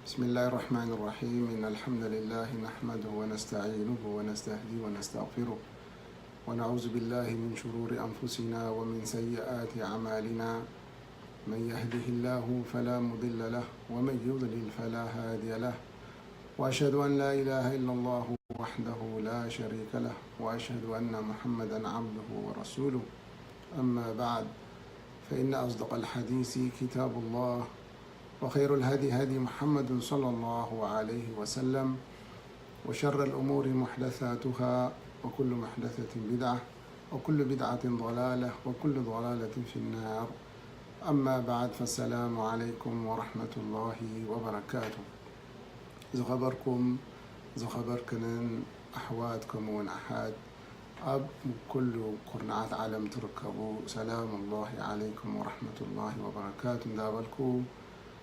بسم الله الرحمن الرحيم. إن الحمد لله نحمده ونستعينه ونستهديه ونستغفره ونعوذ بالله من شرور أنفسنا ومن سيئات أعمالنا. من يهده الله فلا مضل له ومن يضلل فلا هادي له، وأشهد أن لا إله إلا الله وحده لا شريك له، وأشهد أن محمدا عبده ورسوله. أما بعد، فإن أصدق الحديث كتاب الله، وخير الهدي هدي محمد صلى الله عليه وسلم، وشر الأمور محدثاتها، وكل محدثة بدعة، وكل بدعة ضلالة، وكل ضلالة في النار. أما بعد، فالسلام عليكم ورحمة الله وبركاته. زو خبركن أحواتكم ونأحاد أب كل قرنعات عالم تركبوا. سلام الله عليكم ورحمة الله وبركاته. دابلكو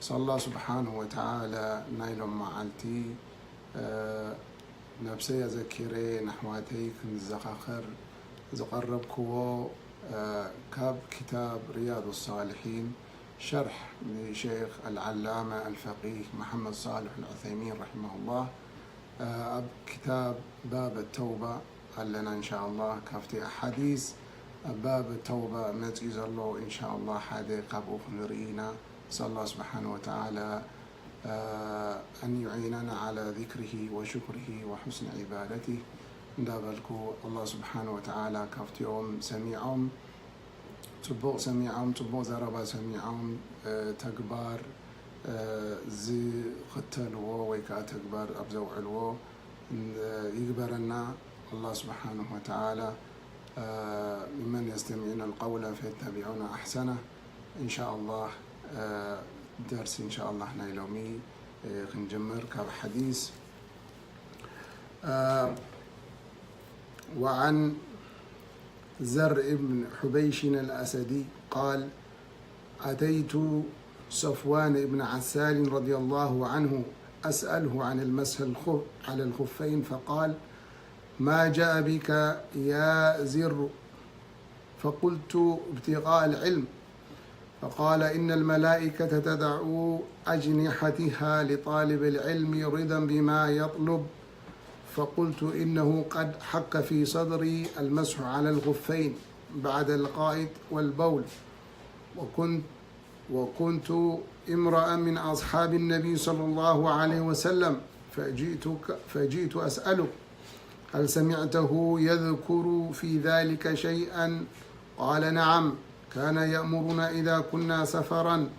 صلى الله سبحانه وتعالى نايلهم معالتي نفسي ذكري نحواتي كن الزخاخر زقربكو كاب كتاب رياض الصالحين، شرح لشيخ العلامة الفقيه محمد صالح العثيمين رحمه الله. أب كتاب باب التوبة لنا إن شاء الله كافتي أحاديث باب التوبة متجز الله إن شاء الله حديقة بوخن رئينا. نسأل الله سبحانه وتعالى أن يعيننا على ذكره وشكره وحسن عبادته. ندابلكو الله سبحانه وتعالى كافتيهم سميعهم تبوغ سميعهم تبوغ زربا سميعهم تكبار زي ختلو ويكا تكبار أبزو علو يقبرنا الله سبحانه وتعالى ممن يستمعون القول فيتبعون أحسنه. إن شاء الله درس إن شاء الله هنا يومي خنجمر كاب حديث. وعن زر ابن حبيش الأسدي قال: أتيت صفوان بن عسال رضي الله عنه أسأله عن المسح على الخفين، فقال: ما جاء بك يا زر؟ فقلت: ابتغاء العلم. فقال: إن الملائكة تدع أجنحتها لطالب العلم رضا بما يطلب. فقلت: إنه قد حك في صدري المسح على الخفين بعد الغائط والبول، وكنت امرأ من أصحاب النبي صلى الله عليه وسلم، فجئت أسألك: هل سمعته يذكر في ذلك شيئا؟ قال: نعم، كان يأمرنا إذا كنا سفرا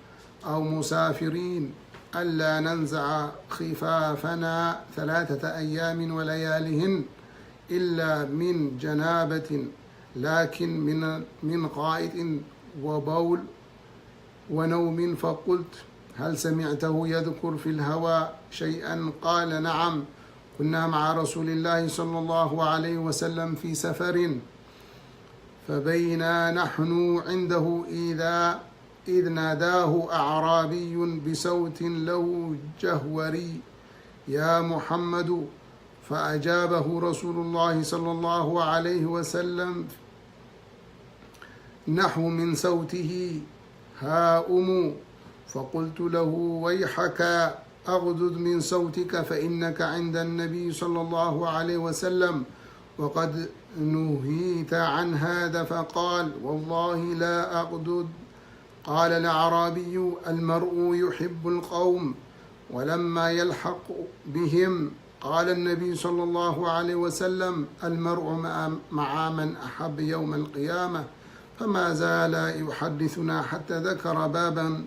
أو مسافرين ألا ننزع خفافنا 3 أيام وليالهن إلا من جنابة، لكن من غائط وبول ونوم. فقلت: هل سمعته يذكر في الهوى شيئا؟ قال: نعم، كنا مع رسول الله صلى الله عليه وسلم في سفر، فبينا نحن عنده إذ ناداه أعرابي بصوت له جهوري: يا محمد. فأجابه رسول الله صلى الله عليه وسلم نحو من صوته: ها أم. فقلت له: ويحك، أغضض من صوتك، فإنك عند النبي صلى الله عليه وسلم وقد نهيت عن هذا. فقال: والله لا أغضض. قال الأعرابي: المرء يحب القوم ولما يلحق بهم. قال النبي صلى الله عليه وسلم: المرء مع من أحب يوم القيامة. فما زال يحدثنا حتى ذكر بابا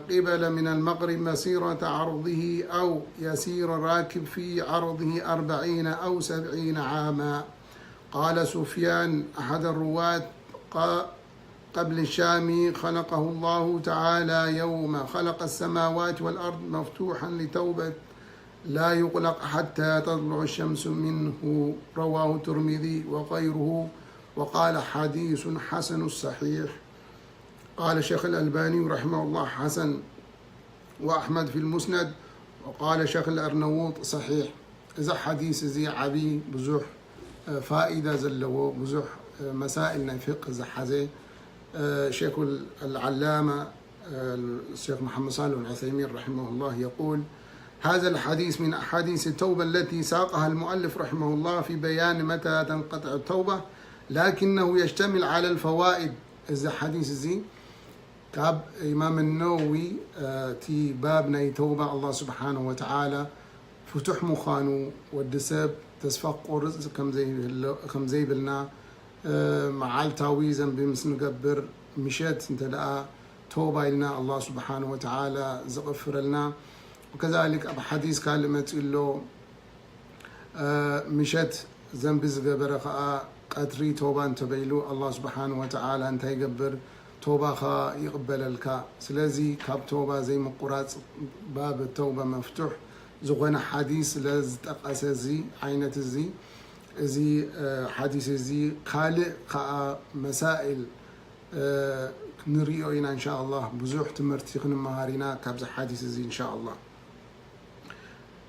قبل من المغرب مسيرة عرضه أو يسير الراكب في عرضه 40 أو 70 عاما. قال سفيان أحد الرواة: قبل الشام خلقه الله تعالى يوم خلق السماوات والأرض مفتوحا لتوبة لا يغلق حتى تطلع الشمس منه. رواه الترمذي وغيره، وقال: حديث حسن صحيح. قال الشيخ الألباني رحمه الله: حسن، وأحمد في المسند، وقال شيخ الأرنووط: صحيح. إذا حديث زي عبي بزح فائدة زلو بزح مسائل فقه زحزي. شيخ العلامة الشيخ محمد صالح العثيمين رحمه الله يقول: هذا الحديث من أحاديث التوبة التي ساقها المؤلف رحمه الله في بيان متى تنقطع التوبة، لكنه يشتمل على الفوائد. إذا حديث زي كاب إمام النووي تي باب ناي توبة الله سبحانه وتعالى فتح مخانو والدسب تسفق رزق كم زي بلنا معال تاويزا بمس نقبر مشات انت لقى توبة لنا الله سبحانه وتعالى زغفر لنا. وكذلك أبو حديث كلمة له مشات ذنب زقبر قتري توبة انت بيلو الله سبحانه وتعالى انت يقبر توبة خا يقبل الكا. سلازي كاب توبة زي مقرات باب التوبة مفتوح زغنا حديث لازتقاس زي عينة زي حديث زي خالق خا مسائل نريو إن شاء الله بزوح تمرتي خن مهارنا كابز حديث زي إن شاء الله.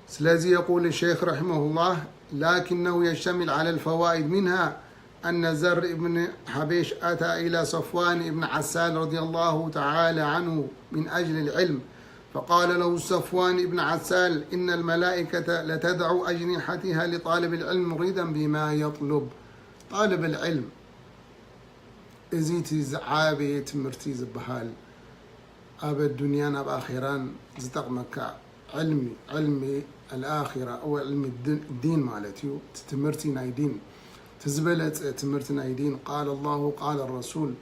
سلازي يقول الشيخ رحمه الله: لكنه يشتمل على الفوائد، منها أن زر ابن حبيش أتى إلى صفوان ابن عسال رضي الله تعالى عنه من أجل العلم، فقال له صفوان ابن عسال: إن الملائكة لتدعو أجنحتها لطالب العلم مريدا بما يطلب. طالب العلم إزيتي زعابي تمرتي زبهال أب الدنيا أب آخران زتقمك علمي الآخرة أو علم الدين مالتيو تمرتي نايدين تزبلت تمرتي نايدين. قال الله قال الرسول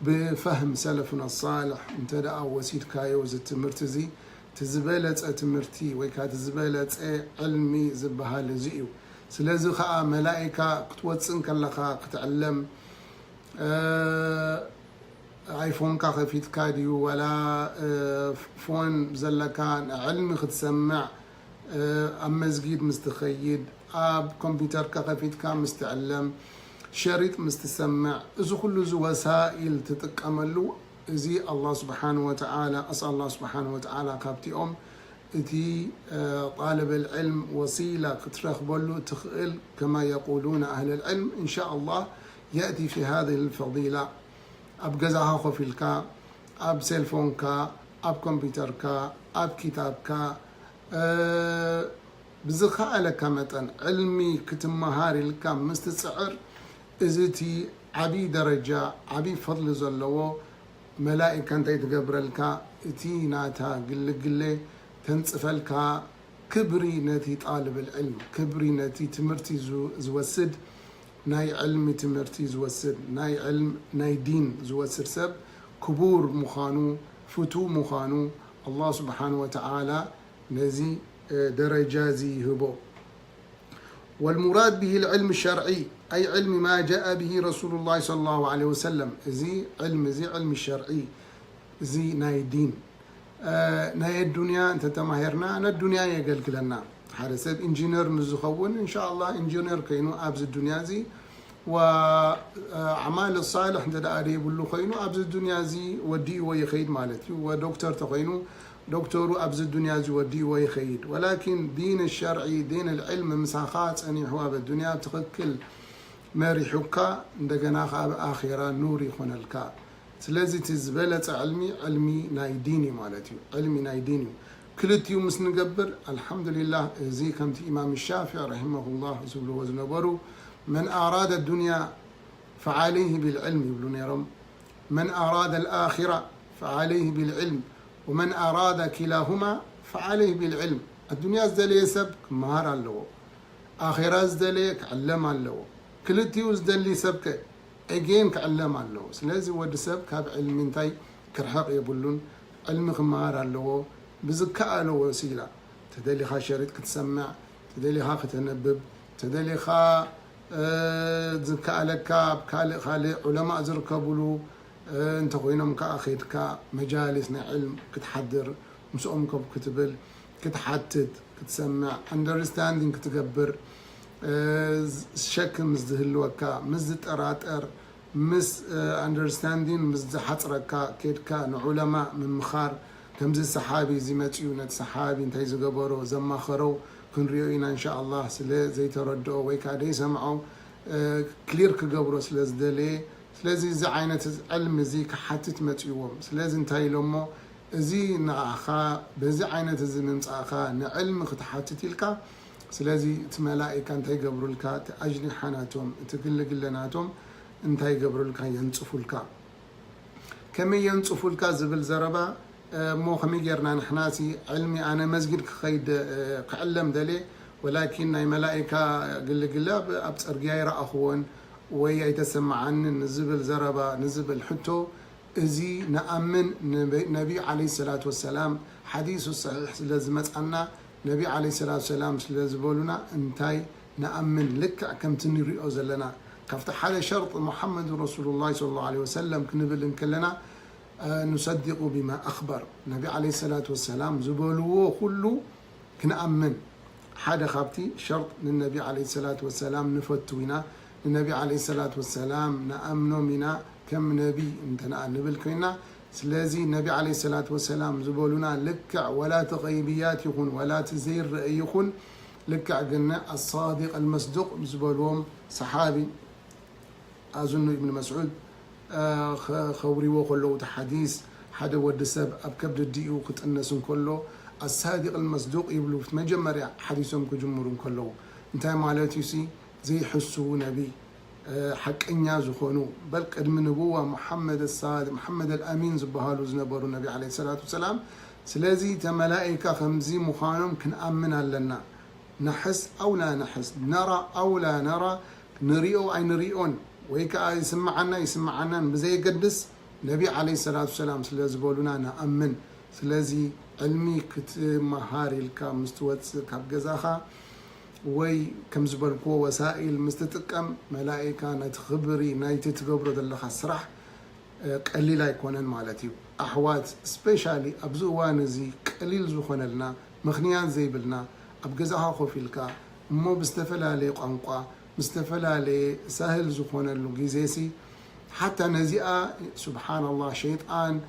بفهم سلفنا الصالح انتدأ وسيد كايو زتمرت زي تزبلت تمرتي ويكا تزبلت علمي زبهال زيو. سلازي خا ملائكة كتوتسن كلخا كتعلم ايفون كاخفيت كاديو ولا فون زلكان علمي ختسمع ام مسجد مستخيد اب كمبيوتر كاخفيت كان مستعلم شريط مستسمع إذا كل ذو وسائل تتكملوا زي الله سبحانه وتعالى. أسأل الله سبحانه وتعالى كابتي إتي طالب العلم وسيلة كترخ بلو تخيل كما يقولون أهل العلم إن شاء الله يأتي في هذه الفضيلة. أب جزاها خفيلكا أب سيلفونكا أب كمبيوتركا أب كتابكا بزخاء لك متن علمي كتم مهاري لك مستسعر إزتي عبي درجة عبي فضل زلوا ملائكة أنت يتقبر لك إتي ناتا قل تنصفلك كبري نتي طالب العلم كبري نتي تمرتي زوسد ناي علم تمرتي زوسد ناي علم ناي دين زوسد سب كبور مخانو فتو مخانو الله سبحانه وتعالى نزي درجة زي هبو. والمراد به العلم الشرعي أي علم ما جاء به رسول الله صلى الله عليه وسلم. زي علم الشرعي زي ناي دين ناي الدنيا أنت تماهرنا أنا الدنيا يقلق لنا حارسات إنجينير مزخون إن شاء الله إنجينير كينو أبز الدنيا زي وأعمال الصالح أنت داري بلو خينو أبز الدنيا زي ودي ويخيد مالتي ودكتور تخينو دكتور أبز الدنيا زي ودي ويخيد. ولكن دين الشرعي دين العلم مساخات أني حواب الدنيا بتخكل ماري حكا ندقنا آخرا نوري خنالكا. سلازي تزبلت علمي نايديني مالتي علمي نايديني كلتي مسنقبر الحمد لله. زي كمت إمام الشافعي رحمه الله زبلو وزنبرو: من أراد الدنيا فعليه بالعلم يقولون يا رب، من أراد الآخرة فعليه بالعلم، ومن أراد كلاهما فعليه بالعلم. الدنيا زدلي سبك مهارا له، آخرة زدلي كعلما له، كلتي زدلي سبك أجين كعلما له. سلازي ود سبك هاب علم انتي كرحق يبلون علم مهارا له بزكاء له وسيلة. تدلي خا شريط كتسمع، تدلي خا كتنبب، تدلي خا زكاء لك خالي علماء زركبلو انت خوينهم كأخيتك مجالس علم كتحضر مسؤومك بكتبل كتحتد كتسمع understanding كتقبر شك مزدهلوكا مزد أراتر مز understanding مزد حطركا كيدكا علماء من مخار كمز السحابي زي ما تيونت سحابي انتي زقبرو زما خرو كن ريوينا إن شاء الله سلا زي تردو ويكادي سمعو كلير كقبرو سلا زدلي سلازي زي عينة علم زي كحتت متيوم سلازي انتهي لما زي نعخا بزي عينة زي منصاخا نعلم ختحتت لك سلازي تملائكة انتهي قبروا لك تأجني حاناتهم تقلناتهم انتهي قبروا لك ينصفوا لك كم ينصفوا لك زبل زربا مو خمي جرنا نحناسي علمي أنا مسجد خيد كعلم دلي ولكن ملائكة قل أبصر جاي رأخون ويتسمع عن نزبل زربا نزبل حتو زي نأمن نبي عليه الصلاة والسلام حديث الصحيح لازمت أن نبي عليه الصلاة والسلام لازبولنا انتاي نأمن لك كم تنري أزلنا كفتح هذا شرط محمد رسول الله صلى الله عليه وسلم كنبل كلنا نصدق بما أخبر النبي عليه الصلاة والسلام زبولوه كله كنأمن حدا خابتي شرط للنبي عليه الصلاة والسلام نفتوينا النبي عليه الصلاة والسلام نأمنه منا كم نبي انتنا نبل كينا سلازي النبي عليه الصلاة والسلام زبولنا لكع ولا تغيبيات يخون ولا تزير رأي يخون لكع قلنا الصادق المصدوق زبولهم صحابي أظن ابن مسعود خوري وكله تحديث حدا ود سب أبكبد الديو كتأنسن كله الصادق المصدوق يبلو في مجمرة حديثهم كجمهورهم كله انتهى مالاتي سي زي حسو نبي حق إنيازو خونو بل قدم نبوة محمد الصادق محمد الأمين زبهالو زنبرو النبي عليه الصلاة والسلام سلازي تملائكة خمزي مخانم كن أمنها لنا نحس أو لا نحس نرى أو لا نرى نريو أي نريون ويكا يسمع عنا بزي قدس نبي عليه الصلاة والسلام سلازي بولونا نأمن سلازي علمي كت مهاري الكا مستوت كاب جزاخا وي كم زبركو وسائل مستتقم ملائكة نتخبري نايت تقبرو دلخا السرح قليل يكونن مالتي أحوات سبيشالي أبزوان زي قليل زخون لنا مخنيان زي بلنا أبجزاها خوفيلكا مو بستفلا لي قنقا مستفلا لي سهل زخون اللوجيزيسي حتى نزيئة سبحان الله شيطان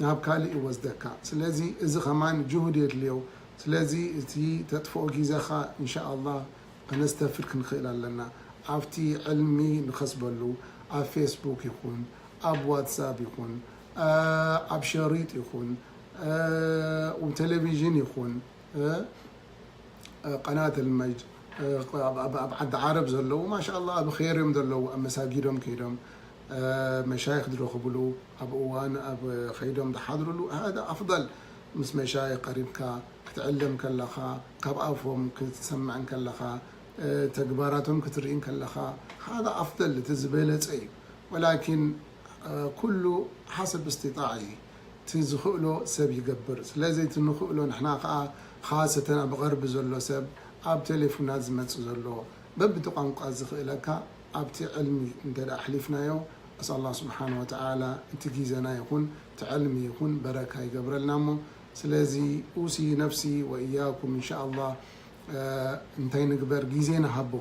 نابكالي يوزدكا سلازي إذا خمان جهد يدليو سلازي تي تطفو جيزاخا إن شاء الله نستفر كنخيل لنا عفتي علمي نخصبلو على فيسبوك يكون أب واتساب يكون أب شريط يكون وتلفزيون يكون قناة المجد بعد عرب زلو ما شاء الله بخير يوم زلو مساجدهم كيدهم مشايخ درو خبلو أب أوان أب خيدهم تحضروا له هذا أفضل مس مشايخ قريبك كتعلم كلخا كبقفهم كتسمع كلخا تكباراتهم كترين كلخا هذا أفضل تزبيلة أي ولكن كله حسب استطاعي تزخله سب يقبر لازم تنخله نحنا خاصة بغرب زلو سب أب تليفونات زمت زلو ببتقام قازخ لك أبتي علمي انت أحلفنا يو أسأل الله سبحانه وتعالى تجيزنا يكون تعلمي يكون بركة يقبر لنا سلازي أوصي نفسي وإياكم إن شاء الله انتي نقبر جيزينا هبو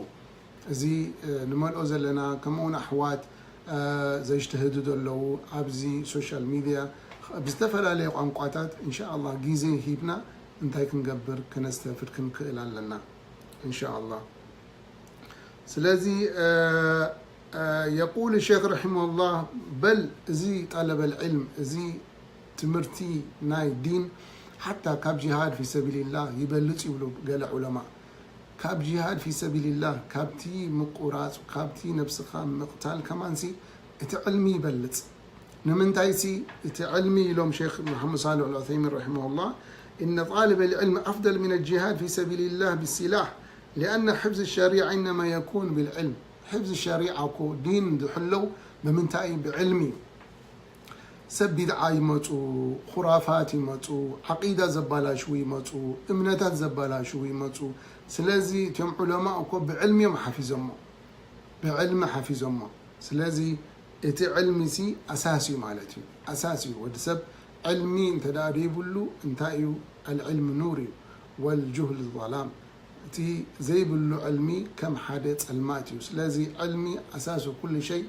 زي نمال أوزلنا كمون أحوات زي اجتهدوا دلو أبزي سوشيال ميديا بستفل عليه قنقاتات إن شاء الله جيزي هيبنا انتي كنقبر كنستفر كنقل لنا إن شاء الله سلازي يقول الشيخ رحمه الله بل زي طلب العلم زي تمرتي ناي دين حتى كاب جهاد في سبيل الله يبلغ يقولوا قال علماء كاب جهاد في سبيل الله كابتي مقورات كابتي نفسها مقتال كمان سي اتعلمي يبلغ نمن تايسي اتعلمي لهم شيخ محمد صالح العثيمين رحمه الله إن طالب العلم أفضل من الجهاد في سبيل الله بالسلاح لأن حفظ الشريعة إنما يكون بالعلم حفظ الشريعة كو دين دحلو بمنتاي بعلمي سب بدعة يمطو خرافات يمطو عقيدة زبالاشو يمطو امنتات زبالاشو يمطو سلازي تم علماء كو بعلم حفظهم بعلم حفظهم سلازي اتي علمي سي أساسي مالتي أساسي ودسب علمي انت داري بلو انتايو العلم نوري والجهل الظلام تي زي بلو علمي كم حادث الماتيو سلازي علمي أساسه كل شيء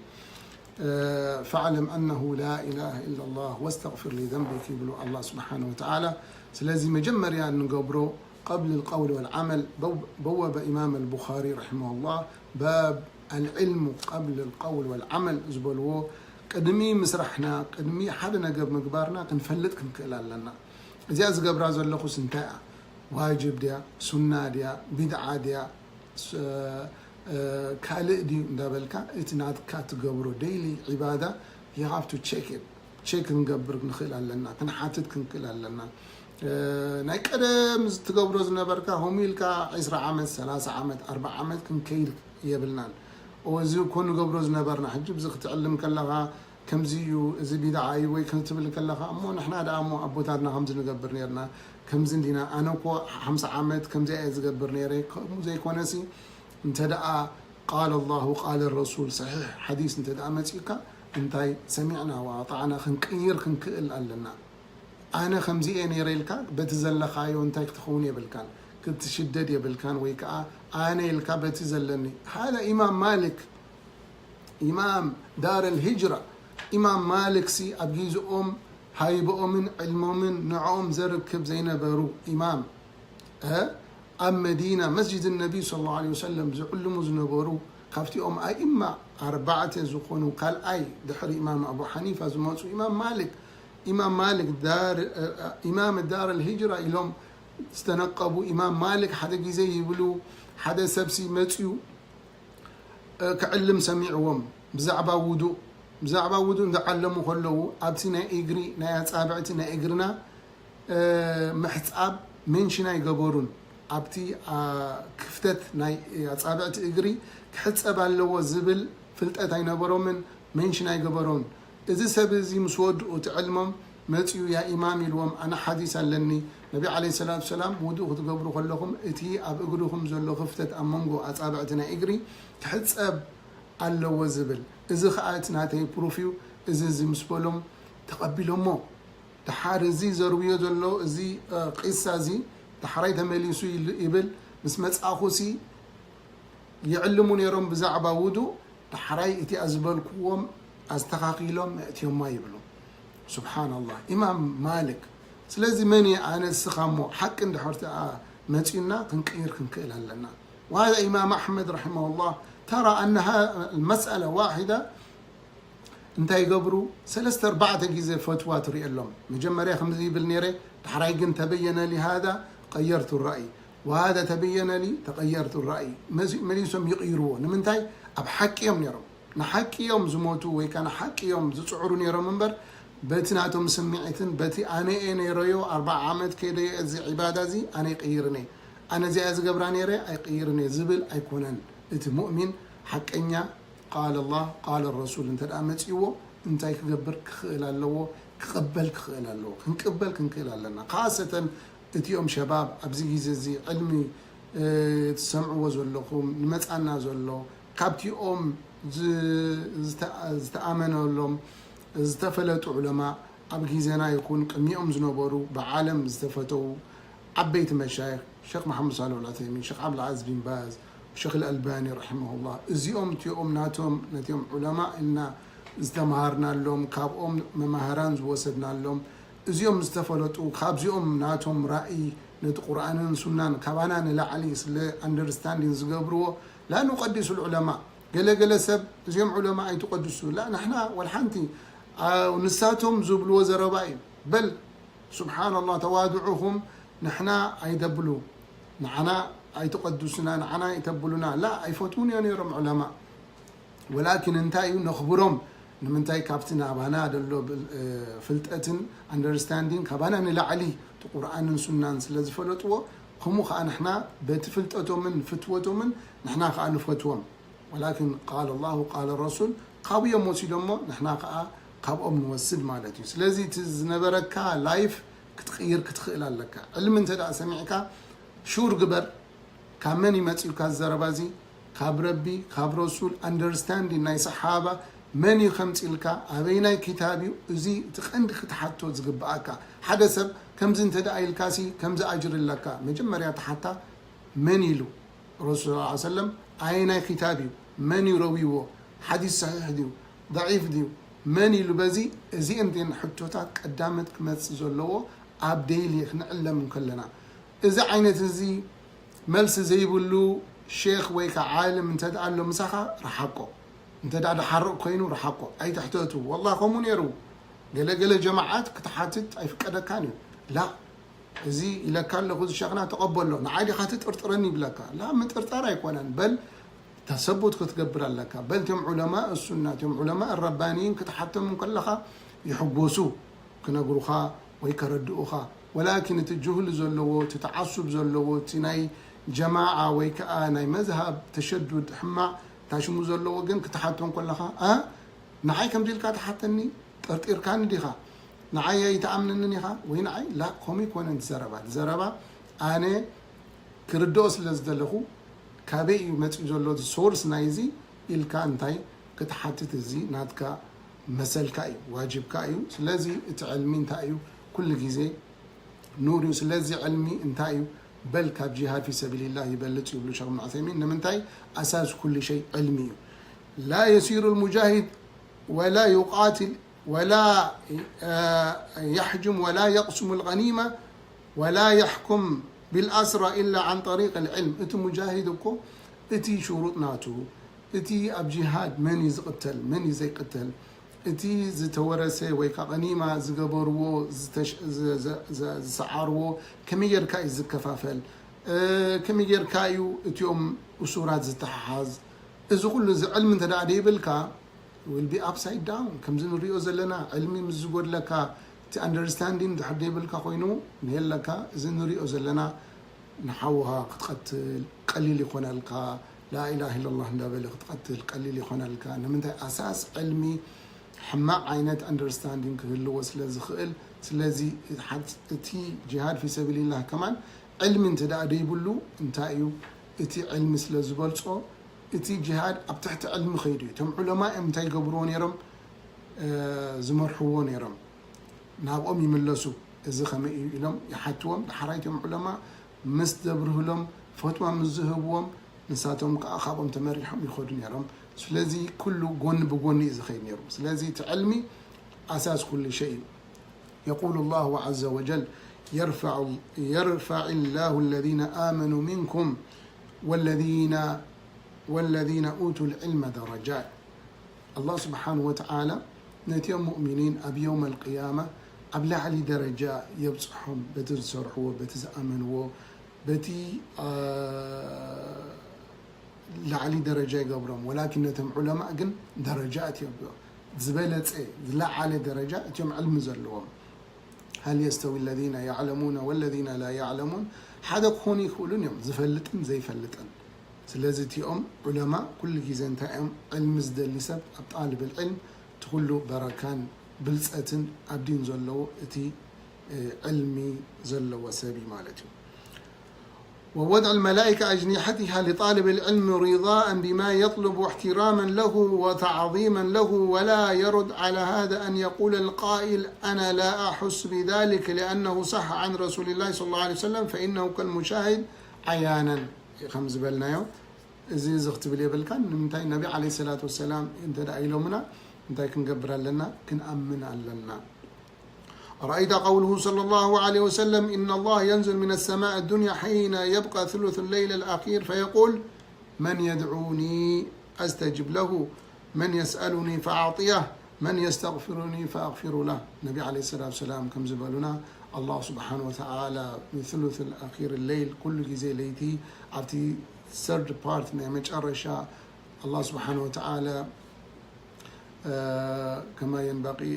فاعلم أنه لا إله إلا الله واستغفر لذنبك بلو الله سبحانه وتعالى سلازي مجمر يعني نقبره قبل القول والعمل بوب إمام البخاري رحمه الله باب العلم قبل القول والعمل زبلوه قدمي مسرحنا قدمي حدا نجر مقبارنا كنفلت كنكلا لنا زي أزقبر زلخو سنتاء واجب ديا سنة ديا بدعة ديا كالئ دي دابلكا اتناد كاتقبرو daily عبادة you have to check it check نقبر نخلا لنا كنحاتت كنكلا لنا ناي قدم تقبرو زنبركا هميلكا 10 عامت 3 عامت 4 عامت كنكيل يبلنان وزي كونو قبرو زنبرنا حجب زي تعلم كلها كم زيو زي بدعاي وي كنتب لك كلها امو نحنا دامو ابوتاتنا خمس نقبر نيرنا كم زندينا انا كو 5 عامت كم زي زقبر نيري مو زي كونسي انت دعا قال الله قال الرسول صحيح حديث انت دعا متيكا انتي سمعنا واطعنا خنقير خنكل لنا انا خمزي اني ريلكا بتزلخايو انتي تخوني بالكان كنت شدد يا بالكان ويكا انا الكا بتزلني هذا امام مالك امام دار الهجره امام مالك سي ابجيز هاي بؤمن علمومن نعوم زركب زينبرو امام ام مدينه مسجد النبي صلى الله عليه وسلم زعلم زنبرو كافتي ائمه 4 زخونو قال اي دحر امام ابو حنيفه زموت امام مالك دار امام دار الهجره الهم استنقبوا امام مالك حدا جيزي يبلو حدا سبسي متيو كعلم سميعهم بزعبا وضوء ندعلمو كلو ابتنا اجري نا صابعتنا اجرنا محصاب منشنا يغبرون ابتي كفتت ناي صابعت اجري كحصب الله زبل فلطت اينبرون منشنا يغبرون اذا سبزي مسود وتعلمهم متيو يا امام الوم انا حديث لني نبي عليه الصلاه والسلام وضوء تغبروا كلكم اتي اب اجركم زلو خفتت امنغو اصابعتنا اجري كحصب الله وزبل اذا خاطنا تي بروفيو اذا مسبلهم تقبلهم تحارزي زرويه زلو ازي قصه زي تحريت مليسو يبل بس مصاخوسي يعلمون يرم بزعبا ودو تحري اتي ازبلكم استقاقيلهم اتيهم ما يبلو سبحان الله امام مالك سلازي مني انا السخامو حق عند حرتا متينا كنقير كنكل لنا وهذا امام احمد رحمه الله ترى انها المساله واحده انت يقبروا 3-4 جيزه فتوى تري لهم مجمريا 5 بالنيري تحرايقن تبين لي هذا غيرت الراي وهذا تبين لي تغيرت الراي مليسهم يغيروا نمنتاي اب حقيهم نيرم نحكي يوم زموتو وي كان حكي يوم زصعروا نيرم منبر بتناتهم سمعتن بتي انا نيريو 4 عامت كده زي عباده زي انا يقيرني انا زي ازغبرا نيري ايقيرني زبل ايكونن انت مؤمن حقنيا قال الله قال الرسول انت دامصيو انتي كغبر كخلالو كقبل كخلالو كنقبل كنكلالنا خاصه اتيوم شباب ابزي زي علمي تسمعوا زلكم نمصانا زلو كابتيوم زتامنوا لهم زتفلتوا علماء ابغي زنا يكون قميهم زنبروا بعالم زتفتوا عبيت مشايخ شيخ محمد صالح العثيمين شيخ عبد العزيز بن باز الشيخ الألباني رحمه الله زيوم تيوم ناتهم علماء إلنا استمهرنا لهم كابهم ممهران وسدنا لهم زيوم استفلتوا كاب زيوم ناتهم رأي نت قرآن سنة كابانا نلعلي سلا understanding زقبرو لا نقدس العلماء قال سب زيوم علماء يتقدسوا لا نحنا والحنتي ونساتهم زبلوا وزرباي بل سبحان الله توادعهم نحنا يدبلوا نحنا اي تقدسنا نحنا يتبلونا لا اي فتوني يرم علماء ولكن انتاي نخبرهم نمنتاي كابتنا بانا دلو فلطتن understanding كبانا نلعلي قرآن سنة سلازي فلطوا هم خا نحنا بتفلطتهم من فتوتهم من نحنا خا نفتوهم ولكن قال الله قال الرسول قابيه موسيدمو نحنا خا قابهم نوسد مالتي سلازي تزنبركا لايف كتغير كتخيل لك علم انت دا سمعك شور قبر كمان يمثل كالزربازي كاب ربي كاب رسول understanding ناي صحابة من يخمسلك أبينا كتابي زي تخندك تحتو زقباك حدث كم زين تدعي الكاسي كم زي أجر لك مجمّر حتى من يلو رسول الله عليه وسلم أين كتابي من يرويه حديث صحيح ديو ضعيف ديو من يلو بزي زي انتين حطوتك قدامتك متزولو أبديلي نعلم كلنا إذا عينت زي ملس زي بلو شيخ ويكا عالم انت قال له مسخه رحقه انت دا حرق كوينو رحقه اي تحتته والله قومون يرو قال جماعات كتحاتت اي فقدك كانوا لا زي الى كان له شيخنا تقبل له نعادي خاتت ارطرني بلاك لا من ترطر يكونن بل تثبت كتقبل لك بل تم علماء السنه تم علماء الربانيين كتحتم من كلها يحبوسو كنغروخا ويكردوخا ولكن الجهل زلو تتعصب زلو تناي جماعه ويكا ناي مذهب تشدد حما تاشمو زلو وجن كتحتم كلها نعاي كم ديلك تحتني ترطير كان ديخا نعاي يتامنني خا وين عاي لا قومي كون زربا انا كردوس لزدلخو كابي يمص زلو سورس نايزي الكا انتاي كتحتت زي ناتكا مسلكاي واجبكاي سلازي تعلمي انتايو كل غيزي نوري سلازي علمي انتايو بل كاب جهاد في سبيل الله يبلط يقولوا شيخ ابن عثيمين انمنتاي اساس كل شيء علمي لا يسير المجاهد ولا يقاتل ولا يحجم ولا يقسم الغنيمه ولا يحكم بالاسرى الا عن طريق العلم انت مجاهدكم اتي شروطناتو اتي اب جهاد من يقتل من يقتل اتي زتورسه ويكا غنيمه زغبرو زسعرو كميركا يزكفافل كميركايو اتيوم اسورات زتحاز اذا كل علم تدعي بالكا will be upside down كم زين ريو زلنا علمي مزغود لك to understanding تحدي بالكا خوينو نهل لك زين ريو زلنا نحوها قتل قليل يكون لك لا اله الا الله ندبل قتل قليل يكون لك من اساس علمي حما عينات understanding كله وسلازي خيل سلازي تي جهاد في سبيل الله كمان علم انت دا يبلو انتايو اتي علم سلازي بلصو اتي جهاد اب تحت علم خيري تم علماء امتى يقبرون يرم زمرحون يرم نابقوم يملسوا اذا خمي يلم يحتوم حرايتهم علماء مستبره لهم فتوى مزهبهم نساتهم كاخابهم تمريحهم يخدون يرم سلازي كله قون بقون اذا خير يرم سلازي تعلمي اساس كل شيء يقول الله عز وجل يرفع الله الذين امنوا منكم والذين أوتوا العلم درجات الله سبحانه وتعالى نتيم مؤمنين أب يوم القيامة أبلع علي درجة يبصحهم بتزرحوا بتزأمنوا بتي لعلي درجة قبرهم ولكن نتم علماء قن درجات يبقى زبالة لا على درجات يوم علم زلوهم هل يستوي الذين يعلمون والذين لا يعلمون حدا خوني يقولون يوم زفلتن زي فلتن سلازي تيوم علماء كل جيزان تايم علم زدل لسب طالب العلم تقولوا بركان بلصتن ابدين زلو اتي علمي زلو وسبي مالتي ووضع الملائكة أجنحتها لطالب العلم رضاء بما يطلب واحتراما له وتعظيما له ولا يرد على هذا أن يقول القائل أنا لا أحس بذلك لأنه صح عن رسول الله صلى الله عليه وسلم فإنه كالمشاهد عيانا خمس بالنا يوم زي زغت بلي بالكان نمتاي النبي عليه الصلاة والسلام انت دايلو منا انت كنقبر لنا كنأمن لنا رأيت قوله صلى الله عليه وسلم إن الله ينزل من السماء الدنيا حين يبقى ثلث الليل الأخير فيقول من يدعوني أستجب له من يسألني فأعطيه من يستغفرني فأغفر له النبي عليه الصلاة والسلام كم زبالنا الله سبحانه وتعالى من ثلث الأخير الليل كل جزء ليتي عبتي third part نعمج الرشاء الله سبحانه وتعالى كما ينبغي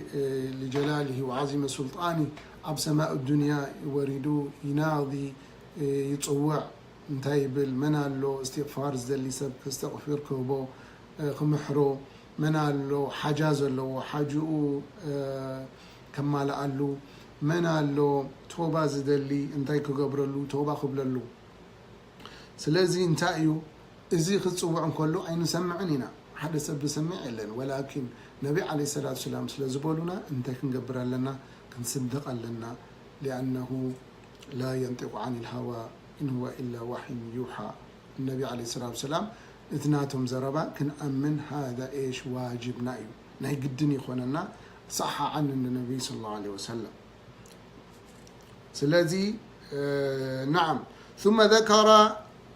لجلاله وعظيم سلطانه أب سماء الدنيا يوردو يناضي يتصوع انتايبل منالو استغفار زدلي سب استغفر كوبو خمحرو منالو حجاز له حاجو كمال قالو منالو توبا زدلي انتاي كغبرلو توبا خبللو سلازي انتايو ازي خصوع كله عين سمعنينا حدا سب سمع لنا ولكن نبي عليه الصلاه والسلام سلازبولنا انت كنقبر لنا كنصدق لنا لانه لا ينطق عن الهوى ان هو الا وحي يوحى النبي عليه الصلاه والسلام اثناتهم زربا كنأمن هذا ايش واجبنا ايو ناي قدني يخوننا صح عن النبي صلى الله عليه وسلم سلازي نعم ثم ذكر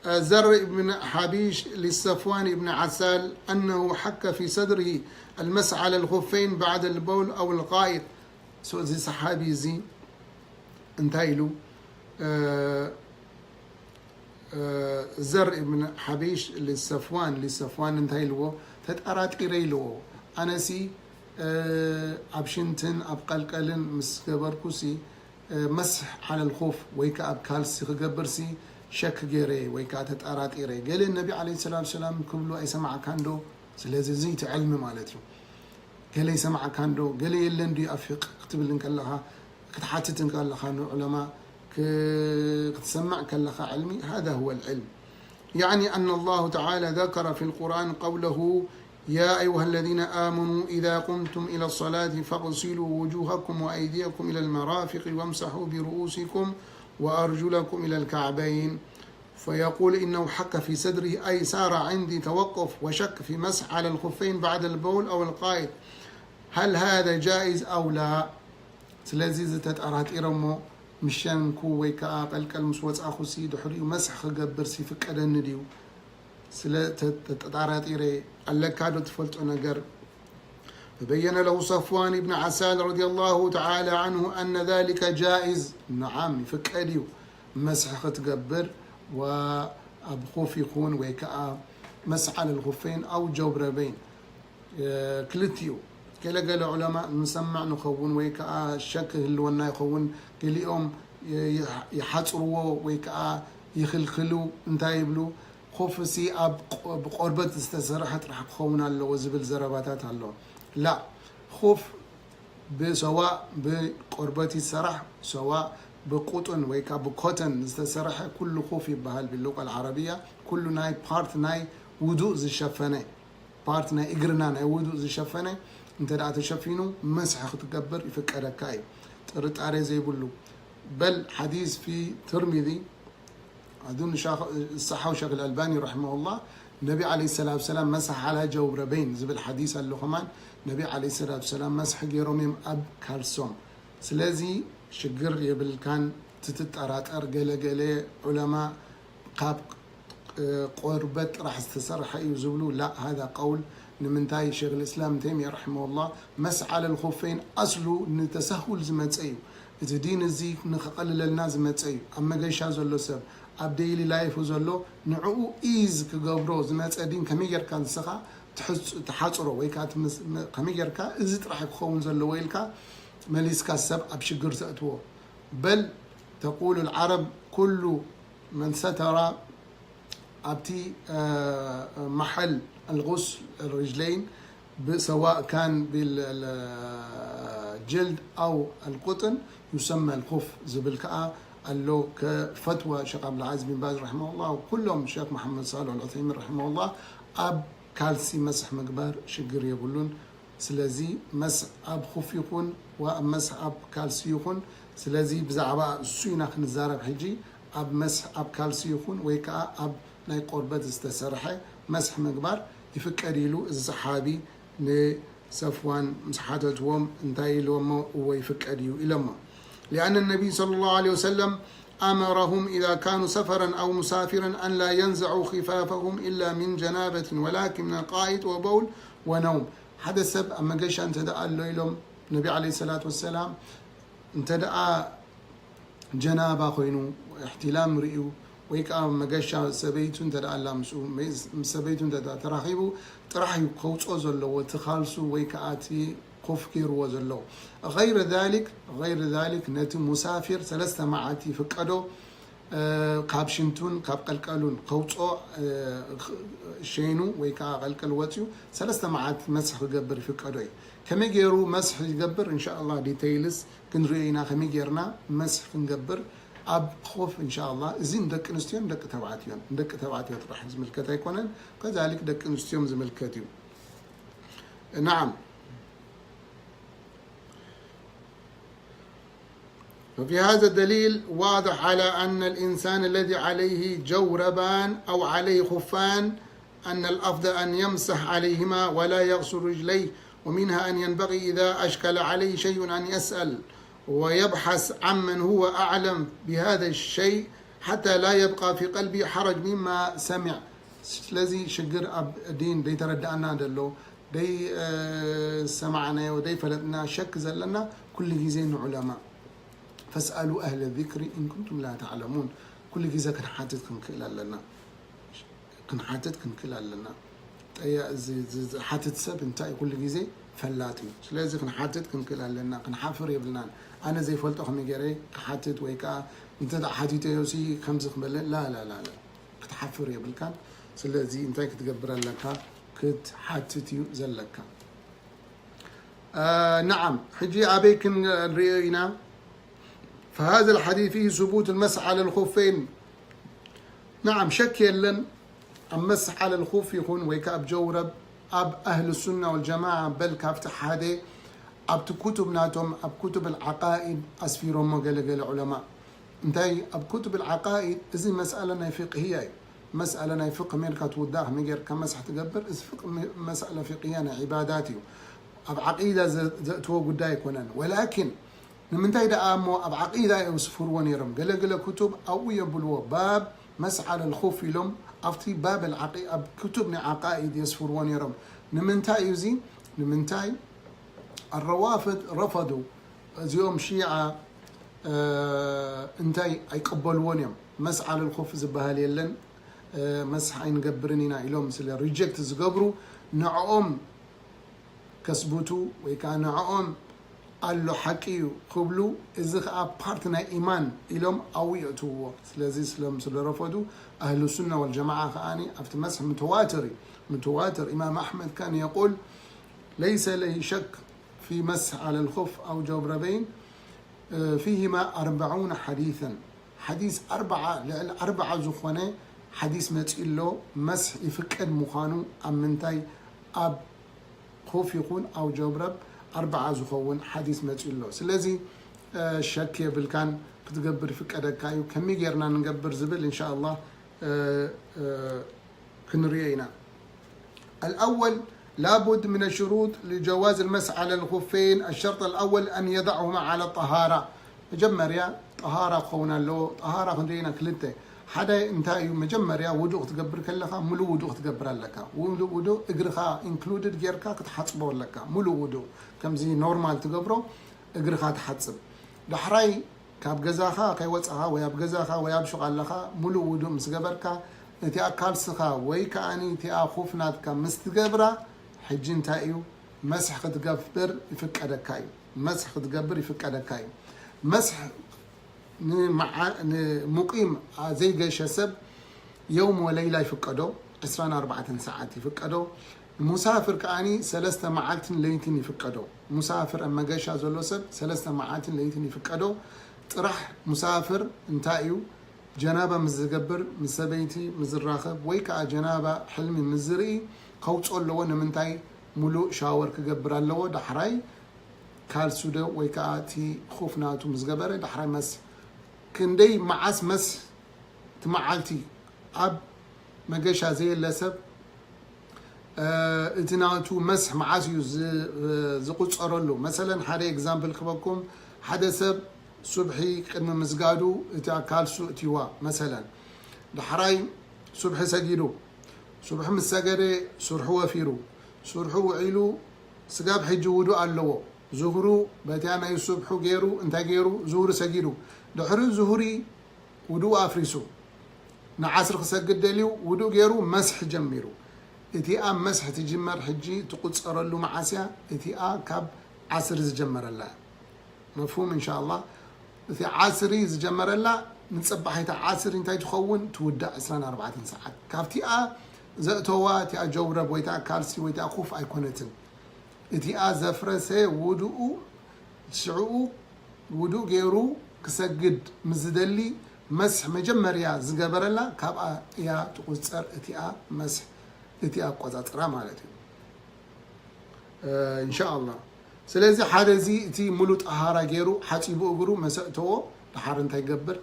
زر بن حبيش للصفوان بن عسال أنه حك في صدره المسح على الخفين بعد البول أو الغائط. سو زي صحابي زي انتايلو زر بن حبيش للصفوان انتايلو تتأرات إريلو أنا سي أبشنتن أبقلقلن مسكبركوسي مسح على الخوف ويكا أبكالسي خجبرسي شك جيري ويكا تتأرات إيري قال النبي عليه الصلاة والسلام كبلو أي سمع كاندو سلازي زيت علم مالتو قال أي سمع كاندو قال يلن دي أفق اكتب لنك لها كتحاتتن قال لها علماء كتسمع كلها علمي. هذا هو العلم. يعني أن الله تعالى ذكر في القرآن قوله يا أيها الذين آمنوا إذا قمتم إلى الصلاة فاغسلوا وجوهكم وأيديكم إلى المرافق وامسحوا برؤوسكم وأرجلكم إلى الكعبين. فيقول إنه حك في صدره أي صار عندي توقف وشك في مسح على الخفين بعد البول أو القائد، هل هذا جائز أو لا؟ سلازي تتأرات إرمو مشان كوي كأقل كالمسوات أخو سي دحري ومسح خجبر سي فك أدن ديو سلا تتعرض إيري الله كادو تفلت أنجر. فبين له صفوان بن عسال رضي الله تعالى عنه أن ذلك جائز. نعم فك أديو مسح خجبر وأبخوف يكون ويكا مسح على الخفين أو جوبربين كلتيو كلا قال علماء مسمع نخون ويكا شك اللي يخون كل يوم يحصروا ويكا يخلخلوا انتايبلو خوفسي اب بقربت استسرحت راح تخون الله وزبل زرباتات الله. لا، خوف بسواء بقربتي السرح سواء بقطن ويكا بكوتن استسرح كل خوف يبهال باللغه العربيه كل ناي بارت ناي وضوء زي شفنه بارت ناي اجرنا ناي وضوء زي شفنه انت دا تشفينو مسح تكبر يفكرك كاي طرطاري زي بلو. بل حديث في ترمذي أظن الصحة وشيخ الألباني رحمه الله النبي عليه الصلاة والسلام مسح على جوربين زي بالحديث اللي كمان النبي عليه الصلاة والسلام مسح جيروميم أب كالسوم. سلازي شجر يبل كان تتأرات أرجل علماء قاب قربت راح استسرح يزولوا. لا، هذا قول نمنتاي شيخ الإسلام تيمية رحمه الله مسح على الخفين أصله نتسهل زمتسيو إذا دين الزيك نقلل لنا زمتسيو أما جيش هذا اللي سب أبديلي لايف وزلو نعو إيز كجبرو زمتس دين كميجر كان سخا تحصره ويكات كميجر كا إزت راح يخون زلو ويلكا مليس كسب أبشجر تأتوه. بل تقول العرب كل من ستر أبتي محل الغسل الرجلين سواء كان بالجلد أو القطن يسمى الخف زبلكاء اللو كفتوى شيخ عبد العزيز بن باز رحمه الله وكلهم الشيخ محمد صالح العثيمين رحمه الله أب كالسي مسح مقبار شجر يقولون سلازي مسح أب خف يكون ومسح أب كالسي يكون سلازي بزعباء سوينا نزارب حجي أب مسح أب كالسي يكون ويكا أب ناي قربت استسرحه مسح مقبار يفكر يلو الصحابي لصفوان مسحاتهم انتهي لهم ويفكر يلو إلما لأن النبي صلى الله عليه وسلم أمرهم إذا كانوا سفرا أو مسافرا أن لا ينزعوا خفافهم إلا من جنابة ولكن من قائد وبول ونوم. هذا السبب أما قيش أن تدعى لهم النبي عليه الصلاة والسلام تدعى جنابة خوينو احتلام رئيو ويكا مجاشا سبيتون تدعى لامسو سبيتون تدعى تراحيبو تراحيو كوتو زلو وتخالسو ويكا آتي قفكير وزلو. غير ذلك نتو مسافر ثلاثة معاتي فكادو كابشنتون كاب قلقلون قوتو شينو ويكا قلقل واتيو ثلاثة معات مسح يقبر فكادو كما يجيرو مسح يقبر إن شاء الله ديتيلز كن رأينا كما يجيرنا مسح نقبر أب خوف إن شاء الله زين دك نستيوم دك تبعاتيون راح زملكتها يكونن كذلك دك نستيوم زملكتيو. نعم. ففي هذا الدليل واضح على أن الإنسان الذي عليه جوربان أو عليه خفان أن الأفضل أن يمسح عليهما ولا يغسل رجليه. ومنها أن ينبغي إذا أشكل عليه شيء أن يسأل ويبحث عمن هو أعلم بهذا الشيء حتى لا يبقى في قلبي حرج مما سمع. ስለዚህ ሽግር ኣብ ዲን ደይተረዳእና ደሎ ደይ ሰማዕናዮ ደይ ፈለጥና ሸክ ዘለና ኩሉ ግዜ ንዑለማ ፈስአሉ አህለ ዚክሪ ኢን ኩንቱም ላ ተዕለሙን ኩሉ ግዜ ክንሓትት ክንክእል ኣለና ሓትት ሰብ እንታይ ኩሉ ግዜ ፈላጥ እዩ ስለዚ ክንሓትት ክንክእል ኣለና ክንሓፍር የብልናን ኣነ ዘይፈልጦ ከመይ ገይረ ክሓትት ወይ ከዓ እንተ ሓቲተዮሲ ከምዚ ክበለ ላ ክትሓፍር የብልካን ስለዚህ انتي كتقبر لك كتحاتت زلك نعم حجي ابيك رينا فهذا الحديث فيه ثبوت المسح على الخفين نعم شك يلن المسح على الخف يكون ويكاب جورب اب اهل السنه والجماعه بل كافتح هذه اب كتب ناتهم اب كتب العقائد اسفيرهم قال علماء انتي اب كتب العقائد اذا مساله فقهيه مسألة فقه ميركا توداه ميجر كمسح تقبر فقه مسألة فقهية عباداتي أب عقيدة تو قداي كونان ولكن من تايدا أمو أب عقيدة يوسفر ونيرم قال كتب أو يبلو باب مسح على الخوف لهم أفتي باب العقيدة أب كتبنا عقائد يسفر ونيرم من تاي من تاي الروافد رفضوا يوم شيعة انتاي يقبلون يوم مسح على الخوف زبهالي لن مسح عين قبرنينا إلهم سلا ريجكت زقبرو نعوم كسبوتو ويكان نعوم قالوا حكي قبلو إذا بارتنا إيمان إلهم أويتو سلازي سلام سلا رفضوا أهل السنة والجماعة خاني أفت مسح متواتر إمام أحمد كان يقول ليس له شك في مسح على الخف أو جبربين فيهما 40 حديثا حديث أربعة زخونة حديث متقله مسح يفكد مخانو أم منتاي أب خوف يكون أو جبرب 4 زخون حديث متقله سلازي شك بالكان كتقبر فكدك كايو كمي غيرنا نقبر زبل إن شاء الله كنرينا الأول لابد من الشروط لجواز المسح على الخفين الشرط الأول أن يضعهما على الطهارة مجمريا طهارة خونا له طهارة خندينا كلته حدا انتاي مجمريا وضوء تقبر كلها ملو وضوء تقبر لك وضوء اجرخا انكلودد غيركا كتحصبو لك ملو وضوء كم زي نورمال تقبرو اجرخا تحصب دحراي كاب غزاخا كاي وصخا وياب غزاخا وياب شغالخا ملو وضوء مسغبركا انتي اكالسخا وي كاني انتي خوفناتكا مستغبرا حج انتايو مسح كتقبر يفقدكاي مسح كتقبر يفقدكاي مسح مقيم زي جيش سب يوم وليلة يفقدو 24 ساعات يفقدو مسافر كاني 3 معالت ليلتين يفقدو مسافر اما جيش زلو سب 3 معالت ليلتين يفقدو طرح مسافر انتايو جنابه مزغبر مسبيتي مزراخب ويكا جنابه حلمي مزري كوصلو نمنتاي ملو شاور كغبر الله دحراي كالسودو ويكا تي خوفناتو مزغبر دحراي مس كندي معاس مس تمعالتي اب مجاشا زي اللسب اتناتو مسح معاسيو زقصرلو مثلا حدا اكزامبل كبكم حدا سب صبحي قدم مزقادو اتا كالسو اتيوا مثلا دحراي صبح سجيدو صبح مسجري سرحو وفيرو سرحو وعيلو سقاب حجو ودو اللو زهرو باتانا يصبحو غيرو انتا غيرو زهر سجيدو دحر زهري ودو افريسو نعصر خسجد دليو ودو غيرو مسح جميرو اتي مسح تجمر حجي تقصرلو معاسيا اتي كاب عصر زجمر الله مفهوم ان شاء الله اتي عصري زجمر الله نصبحيت عصر انتي تخون تودع 24 ساعات كافتي زأتوا تي جورب ويتا كالسي ويتا خوف ايكونتن اتي زفرسه ودو شعو ودو غيرو كسجد مزدلي مسح مجمريا زغبرلا كابا يا تقصر اتيا مسح اتيا قصاصرا معناته ان شاء الله سلازي حدا زي تي ملو طهارة غيرو حصيبو اغرو مسأتو دحار انت يغبر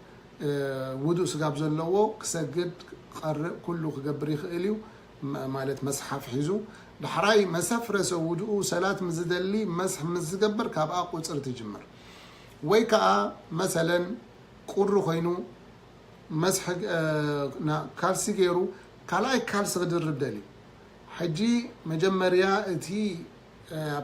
ودو سغاب زلو كسجد قرب كله كغبر يخيليو مالت مسح حفيزو دحراي مسافر سودو صلاه مزدلي مسح مزغبر كابا قصر تجمر ويكا مثلا قرو خينو مسح كالسي غيرو كالاي كالس غدرب دلي حجي مجمريا اتي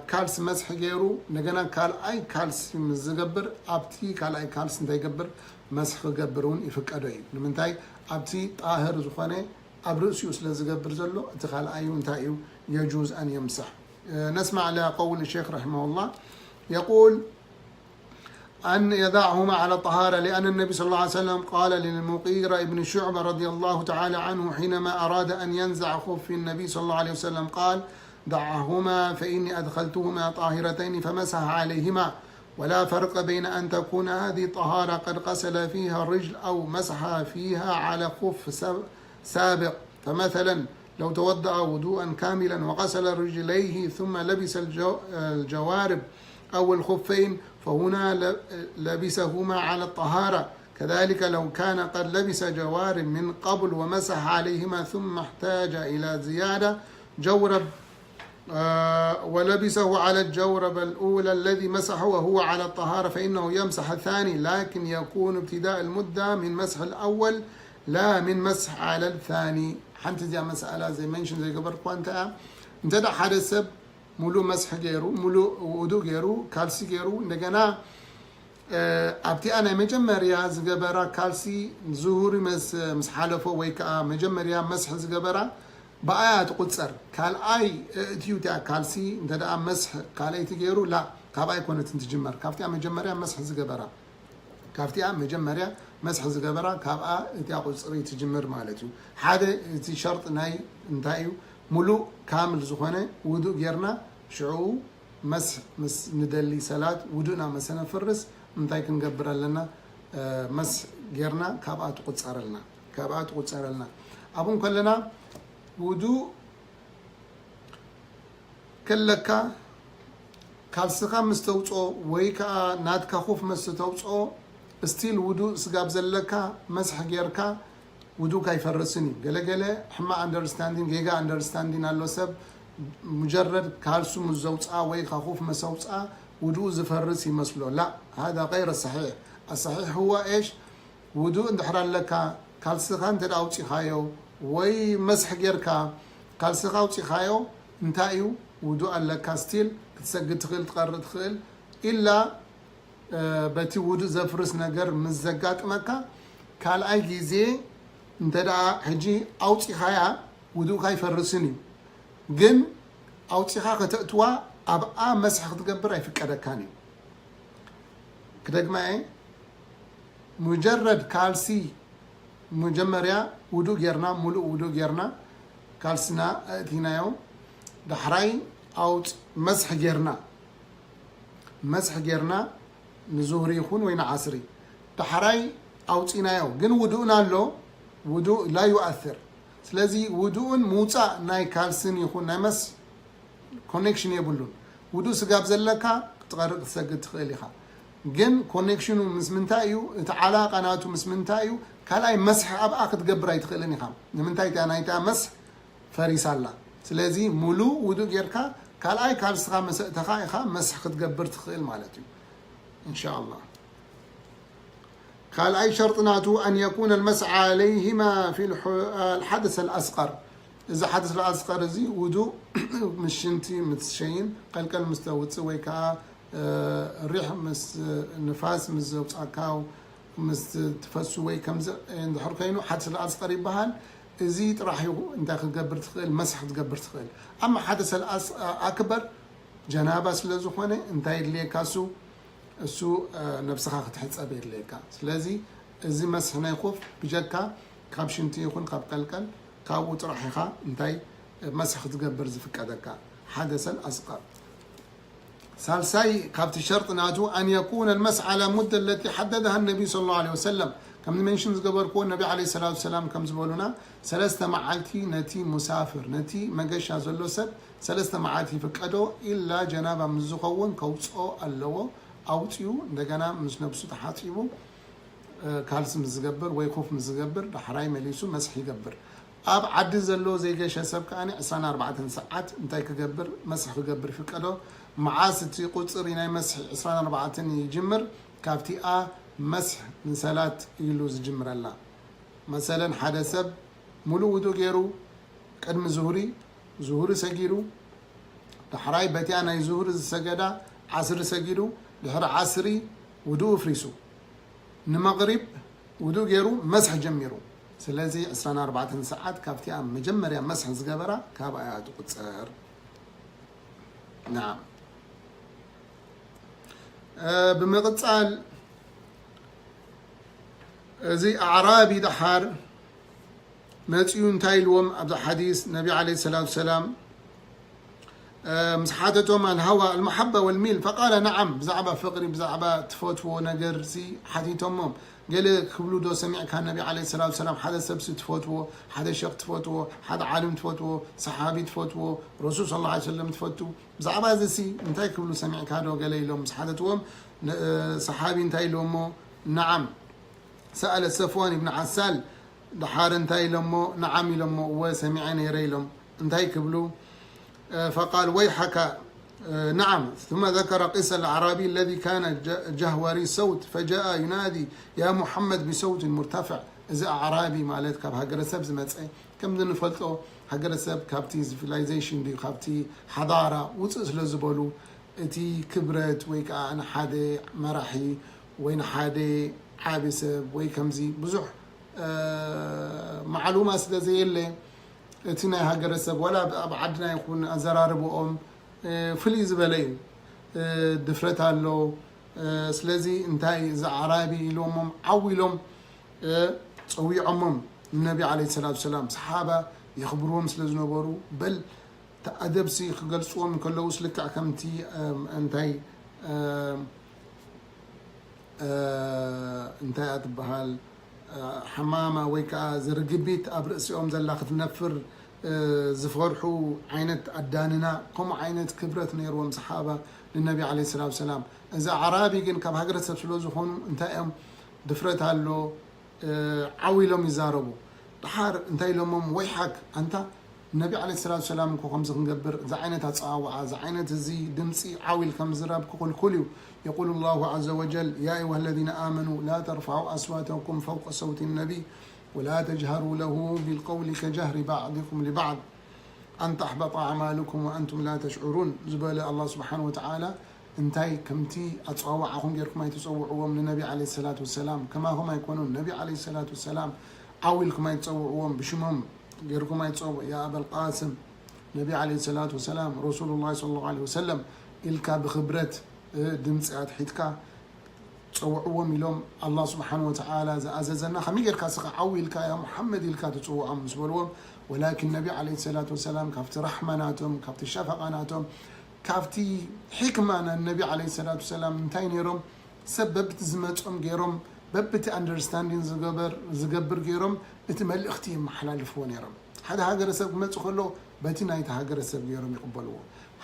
كالس مسح غيرو نغنا كالاي كالس مزغبر ابتي كالاي كالس انت يغبر مسح غبرون يفقدوا لمنتاي ابتي طاهر زخونه ابرسيو سلازغبر زلو انت كالاي انتايو يجوز ان يمسح. نسمع على قول الشيخ رحمه الله يقول أن يضعهما على الطهارة لأن النبي صلى الله عليه وسلم قال للمغيرة ابن شعبة رضي الله تعالى عنه حينما أراد أن ينزع خف النبي صلى الله عليه وسلم قال دعهما فإني أدخلتهما طاهرتين فمسح عليهما ولا فرق بين أن تكون هذه الطهارة قد غسل فيها الرجل أو مسح فيها على خف سابق. فمثلا لو توضأ وضوءا كاملا وغسل رجليه ثم لبس الجوارب أو الخفين فهنا لبسهما على الطهارة. كذلك لو كان قد لبس جوارب من قبل ومسح عليهما ثم احتاج إلى زيادة جورب ولبسه على الجورب الأولى الذي مسحه وهو على الطهارة فإنه يمسح الثاني لكن يكون ابتداء المدة من مسح الأول لا من مسح على الثاني. حنت زي مسألة زي منشن زي قبل كوانتا انت دا حدا سب ملو مسح غيرو ملو ودو غيرو كالسي غيرو እንደገና ابتي انا مجمريا زغبرا كالسي ظهوري مس حالفو ወይ ከዓ መጀመርያ مسح زغبرا بآيات قصر قال اي تيوتا كالسي انت دا مسح قاليت غيرو لا كاباي كونت تجمر كافتي مجمريا مسح زغبرا كافتي مجمريا مسح زغبرا كابا انت قصري تجمر مالتي حدا تي شرط ناي انتايو ملو كامل زخونه ودو غيرنا شعو مسح ندلي صلاه ودونا مسنا فرس انتاي كنغبر لنا مسح غيرنا كابات قصرلنا ابون كلنا ودو كلكا كالسخا مستوصو ويكا نادكا خوف مستوصو استيل ودو سغاب زلكا مسح غيركا ودو كيفرسني غلغله حما اندرستاندينج جيجا اندرستاندين الله سب مجرد كالسو مزوصا وي خوف مسوصا ودو زفرس يمسلو لا هذا غير الصحيح. الصحيح هو ايش ودو اندحرا لك كالسخان تداوصي خايو وي مسح غيركا كالسخاوصي خايو انتايو ودو لك ستيل تسجد تخيل تقرر تخيل الا بتي ودو زفرس نجر مزغات مكا كال اي غيزي انت دا حجي اوصي خايا ودو كاي فرسني جن اوصي خا كتتوا ابا مسح تقبر اي فقدكاني كدغماي مجرد كالسي مجمريا ودو غيرنا ملو ودو غيرنا كالسنا تينايو دحراي اوت مسح غيرنا نزهري يكون وين عصري دحراي اوصينايو جن ودونا لو ودو لا يؤثر. سلازي ودون موصا ناي كالسن يكون نمس كونكشن يبلون ودو سغاب زلكا تقرق تسجد تخيليخا جن كونكشنو مسمنتايو تعلاقه ناتو مسمنتايو كالاي مسح ابا كتغبر يتخيلني خام منتاي تانايتا مسح فريسالا. سلازي مولو ودو غيركا كالاي كالسخا مسحتخا مسح كتغبر تخيل مالتي ان شاء الله. قال أي شرطناته أن يكون المسح عليهما في الحدث الأصغر. إذا حدث الأصغر زي ودو مش انتي متشين قلقل مستوت ويكا الريح مس نفاس مزوت أكاو مس تفسو ويكم عند حركينو حدث الأصغر يبهان زيد راح انت تقبر تخيل مسح تقبر تخيل. أما حدث الأكبر جنابة سلازخونه انت اللي كاسو السو نفسها تحصب يليكا. سلازي ازي مسحنا يخوف بجكا كابشنتي يكون كاب قلقل كابو طرحيخا انتي مسح تقبر زفقدكا حدث الاصغر. سالساي كابت الشرط ناتو ان يكون المسح على مده التي حددها النبي صلى الله عليه وسلم. كم منشنز قبر كون النبي عليه الصلاه والسلام كم زبولنا ثلاثه معالتي نتي مسافر نتي مغشا زلو سب ثلاثه معالتي فقدو الا جنابه مزخون كوصو اللو اوتيو እንደገና ምስ ነብሱ ተሓጢቡ ካልስ ምዝገብር ወይ ኮፍ ምዝገብር ዳሕራይ መሊሱ መስሕ ይገብር። ኣብ ዓዲ ዘሎ ዘይገሸ ሰብ ከኣኒ 24 ሰዓት እንታይ ክገብር መስሕ ክገብር ፍቀዶ መዓስ እቲ ቁፅሪ ናይ መስሕ 24 ይጅምር ካብቲኣ መስሕ ንሰላት ኢሉ ዝጅምረላ مثلا حدا سب ملو ودو غيرو قدم زهوري سجيرو دحراي بتيانا يزهور السجدا عصر سجيرو دحر عصري ودو فريسو نمغرب ودو غيرو مسح جميرو سلازي 14 ساعات كافتيا مجمريا مسح زغبرا كابا تقصر نعم بمقصال زي اعرابي دحار مصيون تايلوم ابو حديث النبي عليه الصلاه والسلام مسحاتهم الهوى المحبه والميل فقال نعم بزعبه فقري بزعبه تفوتو نجرسي حديثهم قال كبلو دو سمع كان النبي عليه الصلاه والسلام حدا سبس تفوتو حدا شيخ تفوتو حدا عالم تفوتو صحابي تفوتو رسول صلى الله عليه وسلم تفوتو بزعبه زسي انتي كبلو سمع كادو قال لهم مسحاتهم صحابي انتي لهم نعم سأل الصفوان بن عسال دحار انتي لمو نعم لمو وسمعين يريلم انتي كبلو فقال ويحك نعم ثم ذكر قصة الأعرابي الذي كان جهوري الصوت فجاء ينادي يا محمد بصوت مرتفع إذا أعرابي مالت كاب هاجر سب زمتسي كم دن فلتو هاجر سب كابتي civilization دي كابتي حضارة وتصل زبولو اتي كبرت ويك أنا حدا مرحي وين حدا عابسب ويكمزي بزح معلومة زي اللي اتنا هاجر سب ولا بعدنا يكون أزراربهم فليز بلاي دفرت له سلازي انتاي زعرابي لهم عويلهم صويعهم النبي عليه الصلاه والسلام صحابه يخبروهم سلاز نبرو بل تأدبسي خجلصوم كلو سلكع كمتي انتاي انتاي اتبهال حمامه ويكا زرقبيت ابرسيهم زلا ختنفر زفرحو عينت أداننا قم عينت كبرت نيروم صحابة للنبي عليه الصلاة والسلام إذا عربي جن كاب هجرت سبسلو زخون انتايم دفرت هالو عويلهم يزاربو دحار انتاي لهم ويحك انت النبي عليه الصلاة والسلام كو خمسة نقبر ذا عينت هتصاوعة ذا عينت زي دمسي عويل كم زراب كل كليو يقول الله عز وجل يا أيها الذين آمنوا لا ترفعوا أصواتكم فوق صوت النبي ولا تجهروا له بالقول كجهر بعضكم لبعض أن تحبط أعمالكم وأنتم لا تشعرون زبال الله سبحانه وتعالى انتي كمتي أتصوعهم غيركم ما يتصوعوا من النبي عليه الصلاة والسلام كما هم يكونون النبي عليه الصلاة والسلام عاولكم ما يتصوعوا بشمهم غيركم ما يتصوع يا أبا القاسم النبي عليه الصلاة والسلام رسول الله صلى الله عليه وسلم إلكا بخبرة دمسات حيتكا تصوعوا ميلهم الله سبحانه وتعالى زاززنا خميجر كاسق عويلك يا محمد الكا تصوعوا مسبلوهم ولكن النبي عليه الصلاة والسلام كافت رحمناتهم كافت شفقاناتهم كافتي حكمة النبي عليه الصلاة والسلام تاينيرهم سببت زمتهم غيرهم ببت understanding زقبر غيرهم اتمل اختي محلال فونيرهم هذا هاجر سب مص كله بتي نايت هاجر سب غيرهم يقبلوه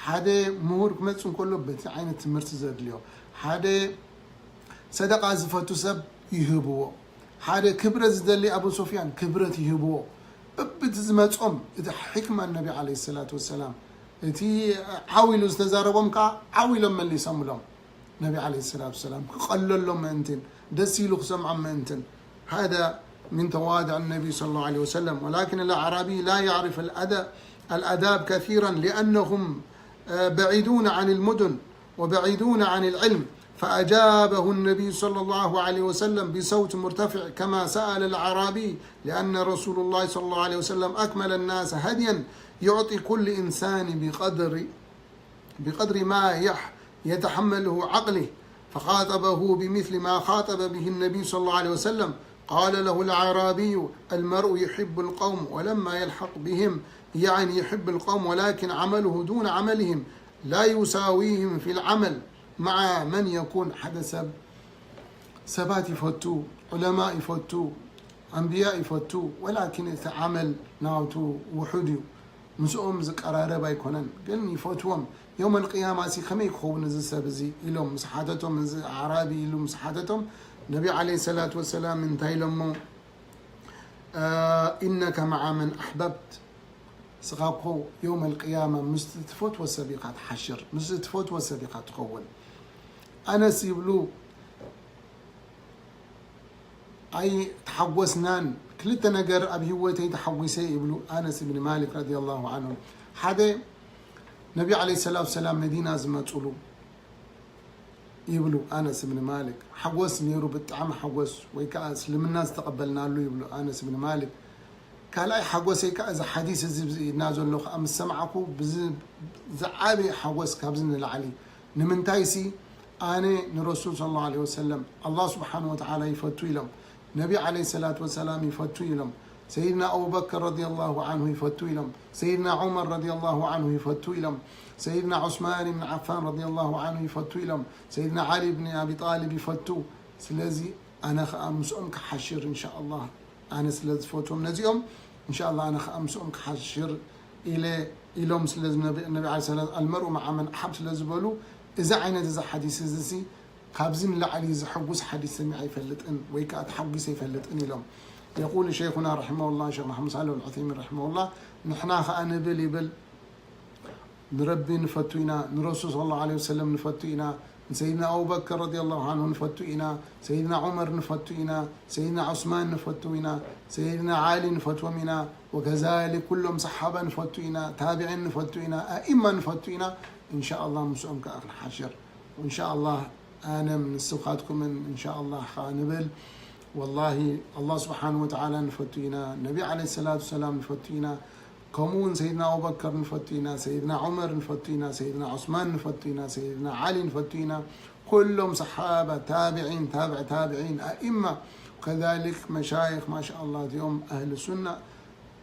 هذا مهور مص كله بتي عين تمرت زدليو هذا صدقة زفتو سب يهبو هذا كبرت زدلي أبو سفيان كبرت يهبو ببت زمتهم إذا حكمة النبي عليه الصلاة والسلام تي عاولوا استزاربهم كا عاولوا من اللي سملهم النبي عليه الصلاة والسلام قلل لهم أنتن دسيلوا سمعا أنتن هذا من تواضع النبي صلى الله عليه وسلم ولكن الأعرابي لا يعرف الأداب كثيرا لأنهم بعيدون عن المدن وبعيدون عن العلم فأجابه النبي صلى الله عليه وسلم بصوت مرتفع كما سأل الأعرابي لأن رسول الله صلى الله عليه وسلم أكمل الناس هديا يعطي كل إنسان بقدر ما يتحمله عقله فخاطبه بمثل ما خاطب به النبي صلى الله عليه وسلم قال له الأعرابي المرء يحب القوم ولما يلحق بهم يعني يحب القوم ولكن عمله دون عملهم لا يساويهم في العمل مع من يكون حدث سبات يفتو علماء يفتو أنبياء يفتو ولكن يتعامل ناوتو وحديو مسؤوم زقرارة بايكونن قال يفتوهم يوم القيامة سي خميك خوب نزل سبزي إلهم مسحاتهم نزل أعرابي إلهم مسحاتهم النبي عليه الصلاة والسلام من تايلمو إنك مع من أحببت سقاقو يوم القيامة مستتفوت وسبيقات حشر مستتفوت وسبيقات قول أنا سيبلو أي تحوسنان كلتا نجر أبي هوتي تحويسي يبلو أنس بن مالك رضي الله عنه حدا نبي عليه الصلاة والسلام مدينة زمت له يبلو أنس بن مالك حوس نيرو بالطعم حوس ويكأس لمن الناس تقبلنا له يبلو أنس بن مالك كالاي حوس إذا حديث زي نازل له أم سمعكو زعابي حوس كابزن العلي نمنتايسي أنا نرسول صلى الله عليه وسلم الله سبحانه وتعالى يفتوي لهم نبي عليه الصلاة والسلام يفتوي لهم سيدنا أبو بكر رضي الله عنه يفتوي لهم سيدنا عمر رضي الله عنه يفتوي لهم سيدنا عثمان بن عفان رضي الله عنه يفتوي لهم سيدنا علي بن أبي طالب يفتو سلازي أنا خأمسهم كحشر إن شاء الله أنا سلاز فوتهم نزيهم إن شاء الله أنا خأمسهم كحشر إلهم سلاز النبي عليه الصلاة والسلام المرء مع من أحب سلاز بلو إذا عينت إذا حديث زي خابزين لعلي إذا حوس حديث سمع يفلت إن ويكات حوس يفلت إن لهم يقول شيخنا رحمه الله شيخ محمد صالح العثيمين رحمه الله نحنا خأنا بل نربي نفتوينا نرسول صلى الله عليه وسلم نفتوينا سيدنا أبو بكر رضي الله عنه نفتوينا سيدنا عمر نفتوينا سيدنا عثمان نفتوينا سيدنا علي نفتوينا وكذلك كلهم صحابة نفتوينا تابعين نفتوينا أئمة نفتوينا إن شاء الله مسؤوم كأخر حشر وإن شاء الله أنا من السوقاتكم إن شاء الله خانبل والله الله سبحانه وتعالى نفتوينا النبي عليه الصلاة والسلام نفتوينا كمون سيدنا أبو بكر نفتوينا سيدنا عمر نفتوينا سيدنا عثمان نفتوينا سيدنا علي نفتوينا كلهم صحابة تابعين تابعين أئمة وكذلك مشايخ ما شاء الله اليوم أهل السنة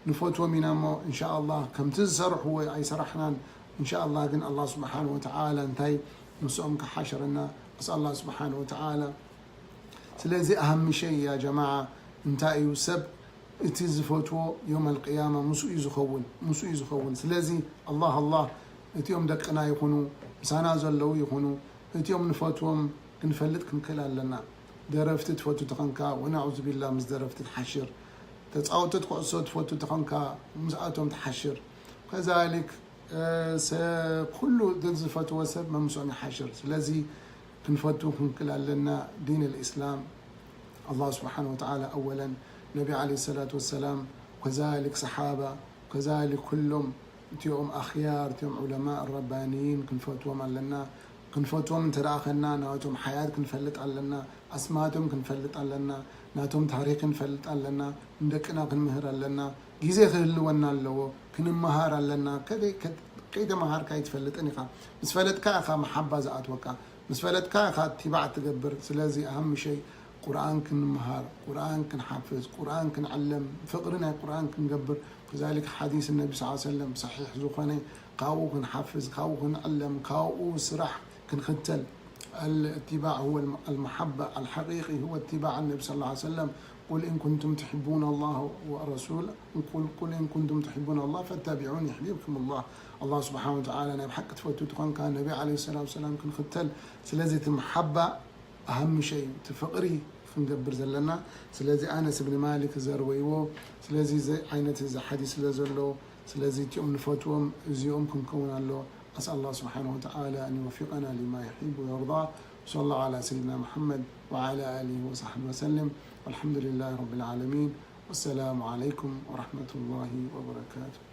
نفتوى منهم إن شاء الله كم تزرح هو أي سرحنا إن شاء الله قن الله سبحانه وتعالى انتي نسألك حشرنا أسأل الله سبحانه وتعالى سلازي أهم شيء يا جماعة انتي وسب اتزفتو يوم القيامة مسوء يزخون سلازي الله اتيوم دقنا يخونوا مسانا زلو يخونوا اتيوم نفتوهم كنفلت كنكلال لنا درفت تفتو تخنكا ونعوذ بالله مز درفت تحشر تتصاوت تقعصو تفتو تخنكا مساعتهم تحشر كذلك كله دزفتو وسب ما مسوء حشر سلازي كنفتو كنكلال لنا دين الإسلام الله سبحانه وتعالى أولا نبي عليه الصلاة والسلام وكذلك صحابة وكذلك كلهم تيوم أخيار تيوم علماء الربانيين كنفتوهم لنا كنفتوهم تراخنا ناتهم حياة كنفلت لنا أسماتهم كنفلت لنا ناتهم تاريخ كنفلت لنا ندكنا كنمهر لنا جيزي خلونا لو كنمهار لنا كده مهار كاي تفلت أنيقا بس فلت كاخا محبة زعت وكا بس فلت كاخا اتباع تقبر سلازي أهم شيء قرآن كنمهار قرآن كنحفظ قرآن كنعلم فقرنا قرآن كنقبر كذلك حديث النبي صلى الله عليه وسلم صحيح زخني قاو كنحفظ قاو كنعلم قاو سرح كنختل الاتباع هو المحبة الحقيقي هو اتباع النبي صلى الله عليه وسلم قل إن كنتم تحبون الله ورسوله قل إن كنتم تحبون الله فاتبعوني يحببكم الله سبحانه وتعالى أنا بحق تفوتوا تكون كان النبي عليه الصلاة والسلام كنختل سلازة المحبة أهم شيء تفقري فنقبر زلنا سلازي أنس بن مالك زرويو سلازي زي عينة زي حديث لازلو سلازي تيوم نفتوهم زيوم كون له أسأل الله سبحانه وتعالى أن يوفقنا لما يحب ويرضى صلى الله على سيدنا محمد وعلى آله وصحبه وسلم والحمد لله رب العالمين والسلام عليكم ورحمة الله وبركاته.